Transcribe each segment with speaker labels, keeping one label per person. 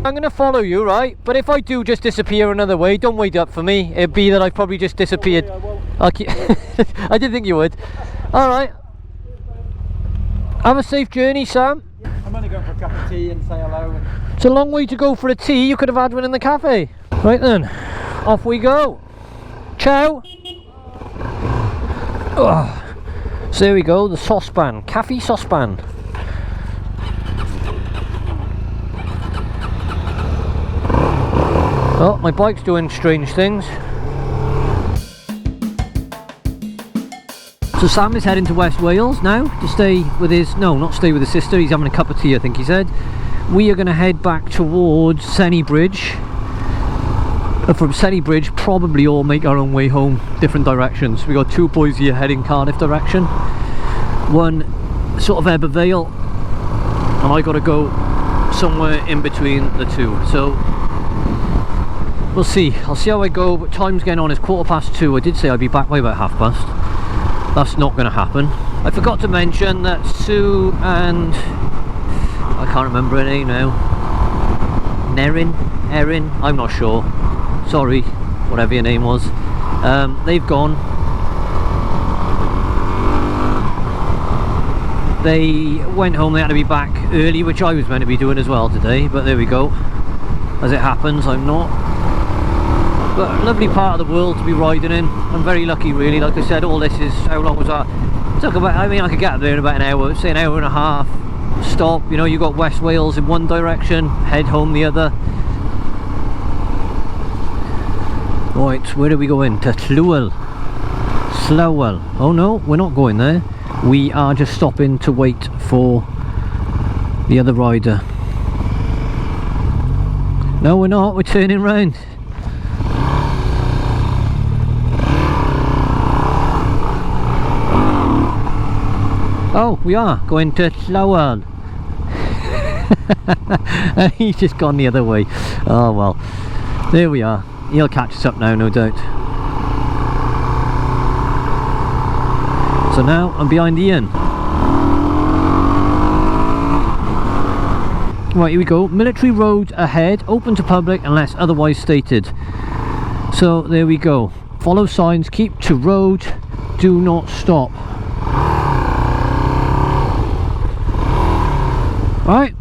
Speaker 1: I'm going to follow you, right? But if I do just disappear another way, don't wait up for me. It'd be that I've probably just disappeared.
Speaker 2: Sorry, I won't.
Speaker 1: I didn't think you would. Alright. Have a safe journey, Sam.
Speaker 2: I'm only going for a cup of tea and say hello. And...
Speaker 1: It's a long way to go for a tea. You could have had one in the cafe. Right then, off we go. Ciao. Oh. So there we go, the saucepan, cafe saucepan. Oh, my bike's doing strange things. So Sam is heading to West Wales now to stay with his, no, not stay with his sister, he's having a cup of tea I think he said. We are going to head back towards Sennybridge. From Sennybridge, probably all make our own way home, different directions. We got two boys here heading Cardiff direction. One sort of Abergavenny, and I got to go somewhere in between the two. So we'll see. I'll see how I go. But time's getting on. It's 2:15. I did say I'd be back by about 5:30. That's not going to happen. I forgot to mention that Sue and I can't remember her name now. Erin, I'm not sure. Sorry, whatever your name was. They've gone. They went home, they had to be back early, which I was meant to be doing as well today, but there we go. As it happens, I'm not. But a lovely part of the world to be riding in. I'm very lucky really, like I said, all this is, how long was that? It took about, I mean I could get up there in about an hour, say an hour and a half. Stop, you know, you got West Wales in one direction, head home the other. Right, where do we go in? To Slowell. Oh no, we're not going there. We are just stopping to wait for the other rider. No, we're not, we're turning round. Oh, we are going to Slowell. He's just gone the other way. Oh well, there we are. He'll catch us up now, no doubt. So now I'm behind Ian. Right, here we go. Military road ahead, open to public unless otherwise stated. So there we go. Follow signs, keep to road, do not stop. Right.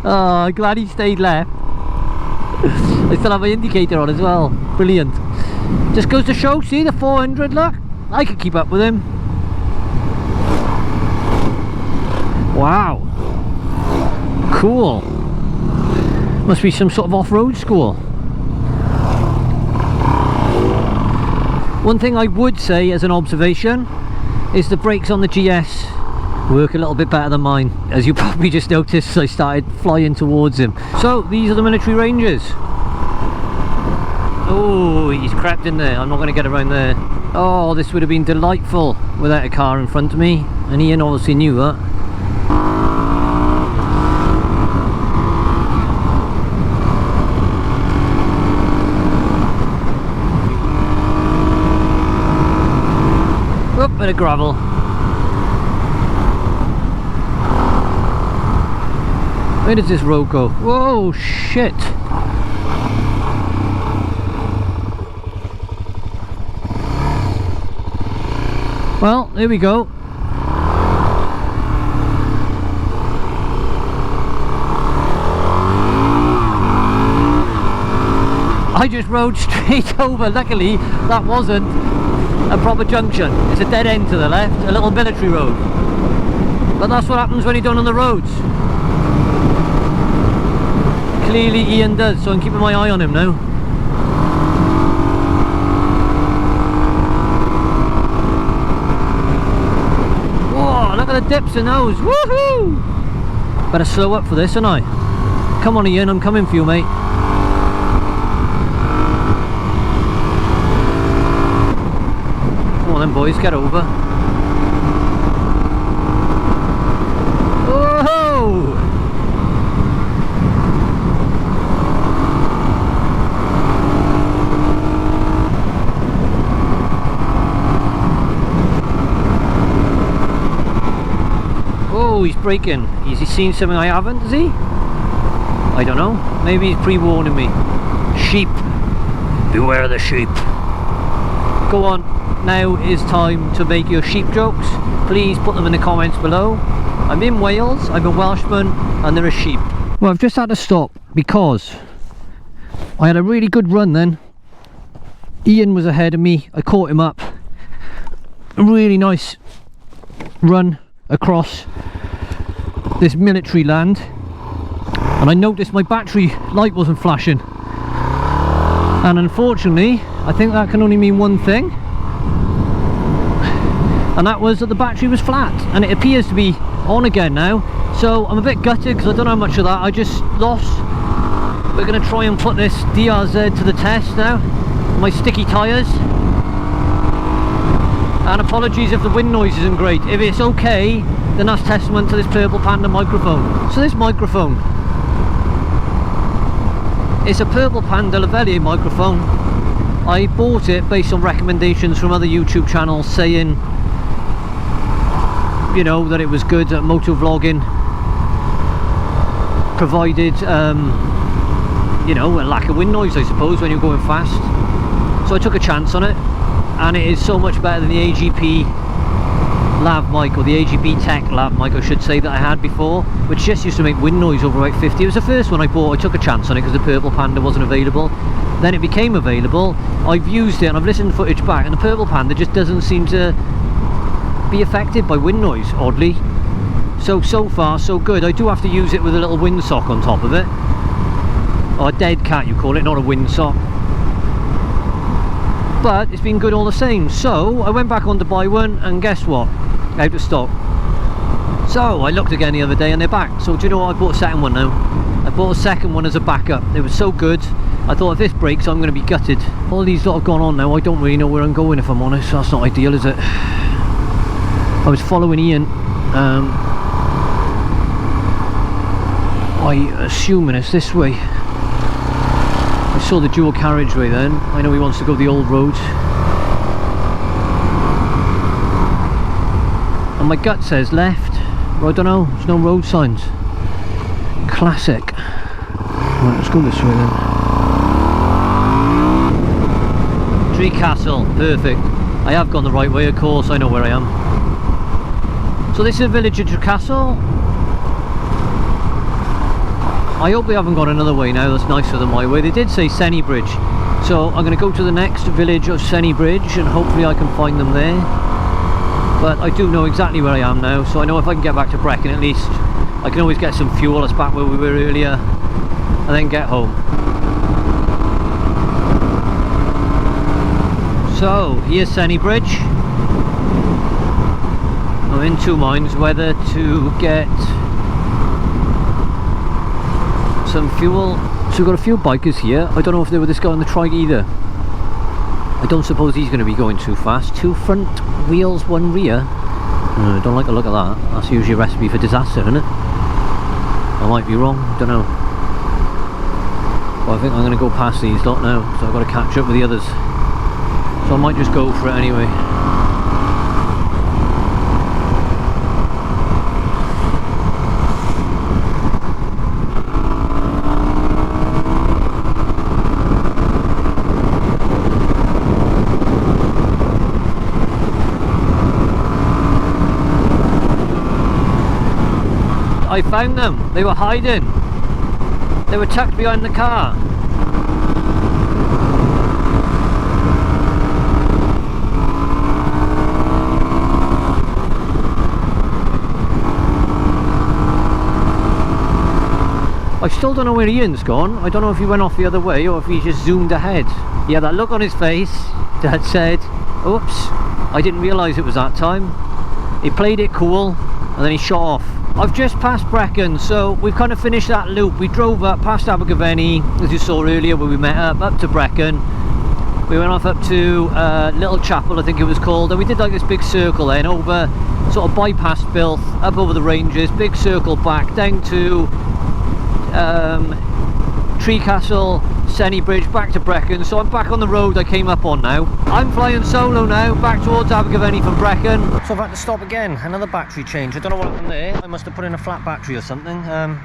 Speaker 1: Oh, I'm glad he stayed left. I still have my indicator on as well. Brilliant. Just goes to show, see the 400, look. I could keep up with him. Wow. Cool. Must be some sort of off-road school. One thing I would say as an observation is the brakes on the GS work a little bit better than mine. As you probably just noticed, I started flying towards him. So these are the military rangers. Oh, he's crept in there. I'm not going to get around there. Oh, this would have been delightful without a car in front of me, and Ian obviously knew that. Whoop, bit of gravel. Where does this road go? Whoa, shit! Well, there we go. I just rode straight over. Luckily, that wasn't a proper junction. It's a dead end to the left, a little military road. But that's what happens when you don't on the roads. Clearly Ian does, so I'm keeping my eye on him now. Whoa, look at the dips in those. Woohoo! Better slow up for this, ain't I? Come on Ian, I'm coming for you, mate. Come on then boys, get over. Whoa! he's braking. Has he seen something I haven't, has he? I don't know. Maybe he's pre-warning me. Sheep. Beware the sheep. Go on. Now is time to make your sheep jokes. Please put them in the comments below. I'm in Wales, I'm a Welshman, and there are sheep. Well, I've just had to stop because I had a really good run then. Ian was ahead of me, I caught him up. A really nice run across this military land, and I noticed my battery light wasn't flashing, and unfortunately I think that can only mean one thing, and that was that the battery was flat, and it appears to be on again now. So I'm a bit gutted because I don't know how much of that I just lost. We're going to try and put this DRZ to the test now. My sticky tyres. And apologies if the wind noise isn't great. If it's okay, then that's testament to this Purple Panda microphone. So this microphone, it's a Purple Panda lavalier microphone. I bought it based on recommendations from other YouTube channels saying, you know, that it was good at motovlogging, provided you know, a lack of wind noise, I suppose, when you're going fast. So I took a chance on it, and it is so much better than the AGP lav mic, or the AGP Tech lav mic I should say, that I had before, which just used to make wind noise over about 50. It was the first one I bought. I took a chance on it because the Purple Panda wasn't available. Then it became available, I've used it and I've listened to footage back, and the Purple Panda just doesn't seem to be affected by wind noise, oddly. So far so good. I do have to use it with a little windsock on top of it, or a dead cat you call it, not a windsock, but it's been good all the same. So I went back on to buy one, and guess what, out of stock. So I looked again the other day and they're back. So do you know what, I bought a second one now. I bought a second one as a backup. It was so good, I thought if this breaks I'm going to be gutted. All these lot have gone on now, I don't really know where I'm going, if I'm honest. That's not ideal, is it? I was following Ian, I assuming it's this way. I saw the dual carriageway then. I know he wants to go the old road, and my gut says left, but I don't know, there's no road signs. Classic. Right, let's go this way then. Trecastle, perfect. I have gone the right way, of course, I know where I am. So this is a village of Trecastle. I hope they haven't got another way now that's nicer than my way. They did say Sennybridge, so I'm going to go to the next village of Sennybridge and hopefully I can find them there. But I do know exactly where I am now, so I know if I can get back to Brecon at least, I can always get some fuel. That's back where we were earlier, and then get home. So here's Sennybridge. I'm in two minds whether to get some fuel. So we've got a few bikers here. I don't know if they were this guy on the trike either. I don't suppose he's going to be going too fast. 2 front wheels, 1 rear. I don't like the look of that. That's usually a recipe for disaster, isn't it? I might be wrong, don't know. But I think I'm going to go past these lot now, so I've got to catch up with the others. So I might just go for it anyway. I found them. They were hiding. They were tucked behind the car. I still don't know where Ian's gone. I don't know if he went off the other way or if he just zoomed ahead. He had that look on his face that said, oops, I didn't realise it was that time. He played it cool and then he shot off. I've just passed Brecon, so we've kind of finished that loop. We drove up past Abergavenny, as you saw earlier where we met up to Brecon. We went off up to Little Chapel, I think it was called, and we did like this big circle then over, sort of bypassed Bilth, up over the ranges, big circle back down to Trecastle, Sennybridge, back to Brecon. So I'm back on the road I came up on now. I'm flying solo now, back towards Abergavenny from Brecon. So I've had to stop again, another battery change. I don't know what happened there. I must have put in a flat battery or something.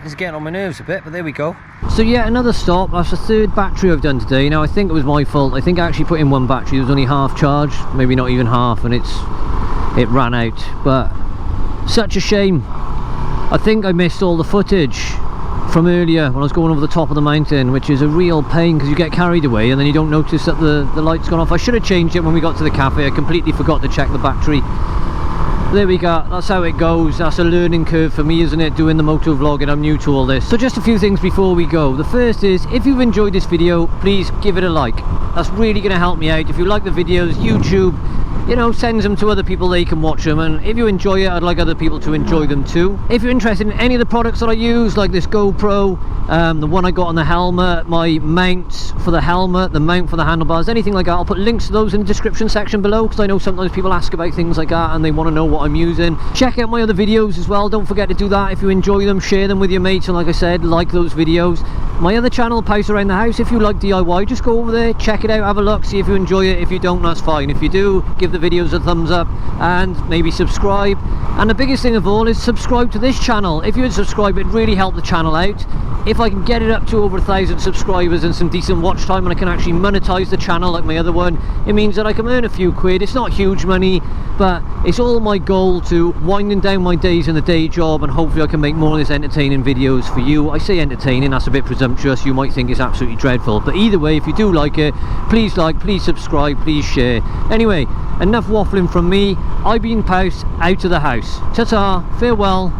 Speaker 1: It's getting on my nerves a bit, but there we go. So yeah, another stop. That's the third battery I've done today. Now I think it was my fault. I think I actually put in one battery. It was only half charged, maybe not even half, and it ran out. But such a shame. I think I missed all the footage from earlier when I was going over the top of the mountain, which is a real pain because you get carried away and then you don't notice that the light's gone off. I should have changed it when we got to the cafe. I completely forgot to check the battery. There we go, that's how it goes. That's a learning curve for me, isn't it, doing the moto vlogging. I'm new to all this. So just a few things before we go. The first is, if you've enjoyed this video, please give it a like. That's really going to help me out. If you like the videos, YouTube, you know, sends them to other people, they can watch them, and if you enjoy it, I'd like other people to enjoy them too. If you're interested in any of the products that I use, like this GoPro, the one I got on the helmet, my mounts for the helmet, the mount for the handlebars, anything like that, I'll put links to those in the description section below, because I know sometimes people ask about things like that and they want to know what I'm using. Check out my other videos as well, don't forget to do that. If you enjoy them, share them with your mates, and like I said, like those videos. My other channel, Pouse Around the House, if you like DIY, just go over there, check it out, have a look, see if you enjoy it. If you don't, that's fine. If you do, give the videos a thumbs up and maybe subscribe. And the biggest thing of all is subscribe to this channel. If you would subscribe, it really help the channel out. If I can get it up to over 1,000 subscribers and some decent watch time, and I can actually monetize the channel like my other one, it means that I can earn a few quid. It's not huge money, but it's all my goal to winding down my days in the day job, and hopefully I can make more of this entertaining videos for you. I say entertaining, that's a bit presumptuous. You might think it's absolutely dreadful, but either way, if you do like it, please like, please subscribe, please share. Anyway, enough waffling from me. I've been Pouse, out of the house. Ta-ta, farewell.